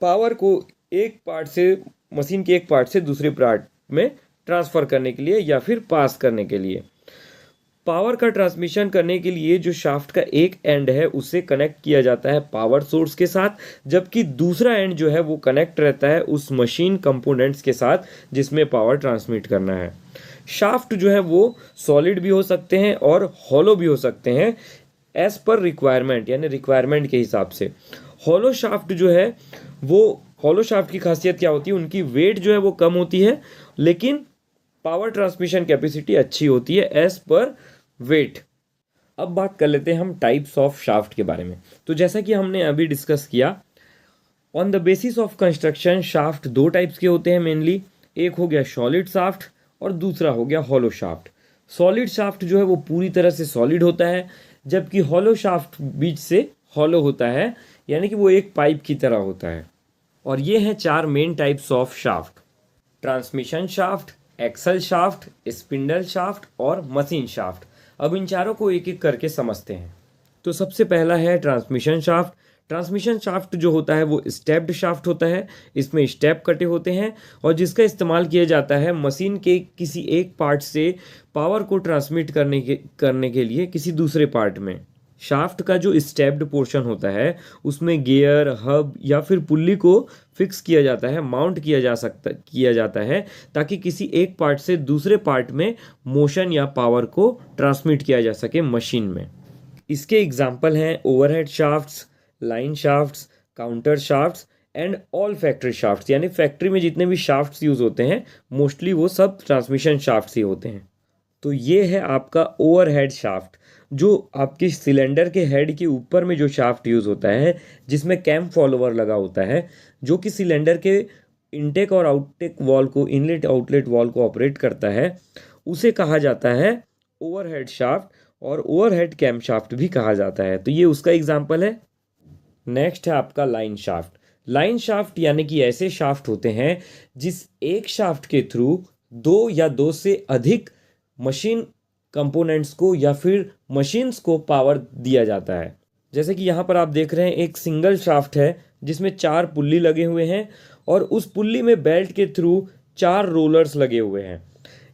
Power को एक part से, मशीन के एक पार्ट से दूसरे पार्ट में ट्रांसफ़र करने के लिए या फिर पास करने के लिए। पावर का ट्रांसमिशन करने के लिए जो शाफ्ट का एक एंड है उसे कनेक्ट किया जाता है पावर सोर्स के साथ, जबकि दूसरा एंड जो है वो कनेक्ट रहता है उस मशीन कंपोनेंट्स के साथ जिसमें पावर ट्रांसमिट करना है। शाफ्ट जो है वो सॉलिड भी हो सकते हैं और हॉलो भी हो सकते हैं एज पर रिक्वायरमेंट, यानी रिक्वायरमेंट के हिसाब से। हॉलो शाफ्ट जो है वो, हॉलो शाफ्ट की खासियत क्या होती है, उनकी वेट जो है वो कम होती है लेकिन पावर ट्रांसमिशन कैपेसिटी अच्छी होती है एज पर वेट। अब बात कर लेते हैं हम टाइप्स ऑफ शाफ्ट के बारे में। तो जैसा कि हमने अभी डिस्कस किया, on the basis of construction shaft दो टाइप्स के होते हैं मेनली। एक हो गया सॉलिड शाफ्ट और दूसरा हो गया हॉलो शाफ्ट। सॉलिड शाफ्ट जो है वो पूरी तरह से सॉलिड होता है, जबकि हॉलो शाफ्ट बीच से हॉलो होता है, यानी कि वो एक पाइप की तरह होता है। और ये हैं चार main types of shaft: transmission shaft, axle shaft, spindle shaft और मशीन शाफ्ट। अब इन चारों को एक एक करके समझते हैं। तो सबसे पहला है ट्रांसमिशन शाफ्ट। ट्रांसमिशन शाफ्ट जो होता है वो स्टेप्ड शाफ्ट होता है। इसमें स्टेप कटे होते हैं और जिसका इस्तेमाल किया जाता है मशीन के किसी एक पार्ट से पावर को ट्रांसमिट करने के लिए किसी दूसरे पार्ट में। शाफ्ट का जो स्टेप्ड पोर्शन होता है उसमें गियर, हब या फिर पुल्ली को फिक्स किया जाता है, माउंट किया जाता है ताकि किसी एक पार्ट से दूसरे पार्ट में मोशन या पावर को ट्रांसमिट किया जा सके मशीन में। इसके एग्जाम्पल हैं overhead shafts, line shafts, counter shafts and all factory shafts. यानी फैक्ट्री में जितने भी शाफ्ट्स यूज़ होते हैं मोस्टली वो सब ट्रांसमिशन शाफ्ट्स ही होते हैं। तो ये है आपका ओवरहेड शाफ्ट, जो आपकी सिलेंडर के हेड के ऊपर में जो शाफ्ट यूज़ होता है, जिसमें कैम फॉलोवर लगा होता है, जो कि सिलेंडर के इनटेक और आउटटेक वॉल को, इनलेट आउटलेट वॉल को ऑपरेट करता है, उसे कहा जाता है ओवरहेड शाफ्ट और ओवरहेड कैम शाफ्ट भी कहा जाता है। तो ये उसका एग्जाम्पल है। नेक्स्ट है आपका लाइन शाफ्ट। लाइन शाफ्ट यानी कि ऐसे शाफ्ट होते हैं जिस एक शाफ्ट के थ्रू दो या दो से अधिक मशीन कंपोनेंट्स को या फिर मशीन्स को पावर दिया जाता है। जैसे कि यहाँ पर आप देख रहे हैं एक सिंगल शाफ्ट है जिसमें 4 पुल्ली लगे हुए हैं और उस पुल्ली में बेल्ट के थ्रू 4 रोलर्स लगे हुए हैं।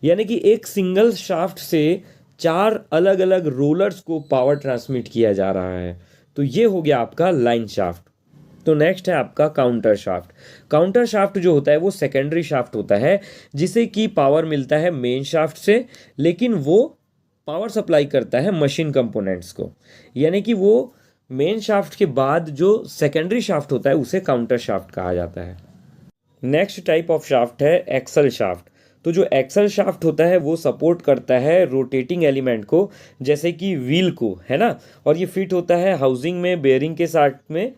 यानी कि एक सिंगल शाफ्ट से 4 अलग अलग रोलर्स को पावर ट्रांसमिट किया जा रहा है। तो ये हो गया आपका लाइन शाफ्ट। तो नेक्स्ट है आपका काउंटर शाफ्ट। काउंटर शाफ्ट जो होता है वो सेकेंडरी शाफ्ट होता है जिसे कि पावर मिलता है मेन शाफ्ट से, लेकिन वो पावर सप्लाई करता है मशीन कंपोनेंट्स को। यानी कि वो मेन शाफ्ट के बाद जो सेकेंडरी शाफ्ट होता है उसे काउंटर शाफ्ट कहा जाता है। नेक्स्ट टाइप ऑफ शाफ्ट है एक्सल शाफ्ट। तो जो एक्सल शाफ्ट होता है वो सपोर्ट करता है रोटेटिंग एलिमेंट को, जैसे कि व्हील को, है ना, और ये फिट होता है हाउसिंग में बेयरिंग के साथ में।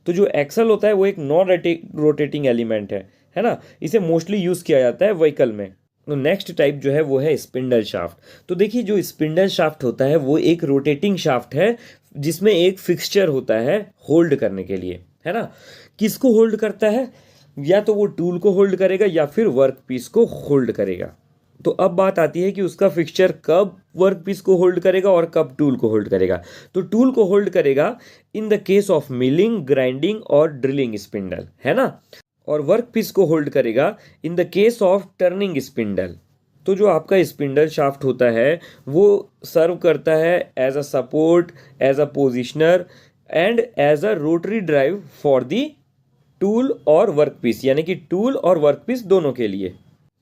तो जो एक्सल होता है वो एक नॉन रोटेटिंग एलिमेंट है ना, इसे मोस्टली यूज़ किया जाता है व्हीकल में। तो नेक्स्ट टाइप जो है वो है स्पिंडल शाफ्ट। तो देखिए जो स्पिंडल शाफ्ट होता है वो एक रोटेटिंग शाफ्ट है जिसमें एक फिक्सचर होता है होल्ड करने के लिए, है ना। किसको होल्ड करता है? या तो वो टूल को होल्ड करेगा या फिर वर्क पीस को होल्ड करेगा। तो अब बात आती है कि उसका फिक्सचर कब वर्क पीस को होल्ड करेगा और कब टूल को होल्ड करेगा। तो टूल को होल्ड करेगा in the case of milling, grinding और ड्रिलिंग स्पिंडल, है ना, और वर्क पीस को होल्ड करेगा in the case of turning spindle. तो जो आपका स्पिंडल शाफ्ट होता है वो सर्व करता है as a support, as a positioner and as a rotary drive for the tool और वर्क पीस, यानी कि टूल और वर्क पीस दोनों के लिए।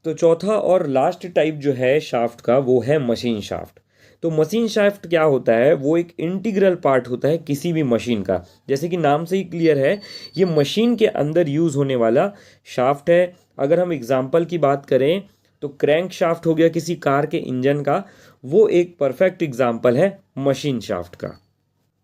तो चौथा और लास्ट टाइप जो है शाफ्ट का वो है मशीन शाफ्ट। तो मशीन शाफ्ट क्या होता है? वो एक इंटीग्रल पार्ट होता है किसी भी मशीन का। जैसे कि नाम से ही क्लियर है, ये मशीन के अंदर यूज़ होने वाला शाफ्ट है। अगर हम एग्जांपल की बात करें तो क्रैंक शाफ्ट हो गया किसी कार के इंजन का, वो एक परफेक्ट एग्जांपल है मशीन शाफ्ट का।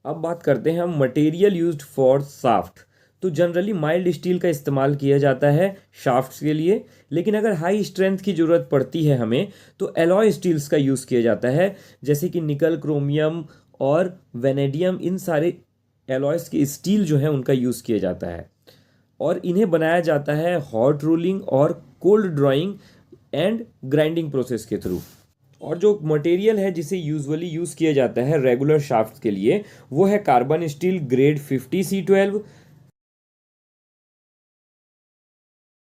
अब बात करते हैं हम मटेरियल यूज्ड फॉर शाफ्ट। तो जनरली माइल्ड स्टील का इस्तेमाल किया जाता है शाफ्ट्स के लिए, लेकिन अगर हाई स्ट्रेंथ की ज़रूरत पड़ती है हमें तो एलॉय स्टील्स का यूज़ किया जाता है, जैसे कि निकल, क्रोमियम और वेनेडियम। इन सारे एलॉयस की स्टील जो है उनका यूज़ किया जाता है और इन्हें बनाया जाता है हॉट रोलिंग और cold drawing and grinding process के थ्रू। और जो मटेरियल है जिसे यूजुअली यूज़ किया जाता है रेगुलर शाफ्ट के लिए वो है कार्बन स्टील ग्रेड 50C12,